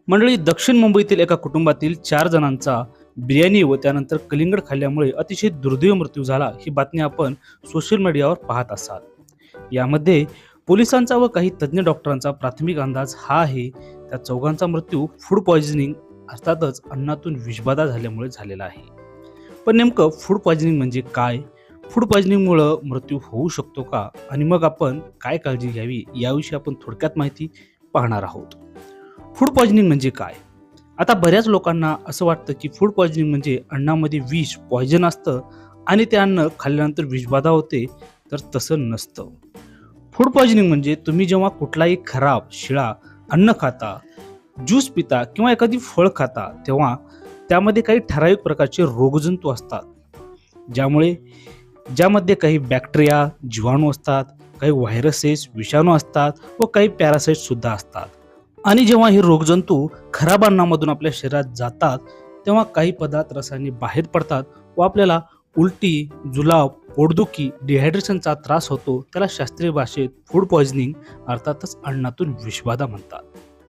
मंडळी, दक्षिण मुंबईतील एका कुटुंबातील 4 जणांचा बिर्याणी व त्यानंतर कलिंगड खाल्ल्यामुळे अतिशय दुर्दैवी मृत्यू झाला, ही बातमी आपण सोशल मीडियावर पाहत असाल. यामध्ये पोलिसांचा व काही तज्ज्ञ डॉक्टरांचा प्राथमिक अंदाज हा आहे, त्या चौघांचा मृत्यू फूड पॉयझनिंग अर्थातच अन्नातून विषबाधा झाल्यामुळे झालेला आहे. पण नेमकं फूड पॉयझनिंग म्हणजे काय? फूड पॉयझनिंगमुळे मृत्यू होऊ शकतो का? आणि मग आपण काय काळजी घ्यावी, याविषयी आपण थोडक्यात माहिती पाहणार आहोत. फूड पॉयझनिंग म्हणजे काय? आता बऱ्याच लोकांना असं वाटतं की फूड पॉयझनिंग म्हणजे अन्नामध्ये विष पॉयझन असतं आणि ते अन्न खाल्ल्यानंतर विषबाधा होते, तर तसं नसतं. फूड पॉयझनिंग म्हणजे तुम्ही जेव्हा कुठलाही खराब शिळा अन्न खाता, ज्यूस पिता किंवा एखादी फळ खाता, तेव्हा त्यामध्ये काही ठराविक प्रकारचे रोगजंतू असतात, ज्यामुळे ज्यामध्ये काही बॅक्टेरिया जीवाणू असतात, काही व्हायरसेस विषाणू असतात व काही पॅरासाइट सुद्धा असतात. आणि जेव्हा हे रोगजंतू खराब अन्नामधून आपल्या शरीरात जातात, तेव्हा काही पदार्थ रसायने बाहेर पडतात व आपल्याला उलटी, जुलाब, पोटदुखी, डिहायड्रेशनचा त्रास होतो. त्याला शास्त्रीय भाषेत फूड पॉयझनिंग अर्थातच अन्नातून विषबाधा म्हणतात.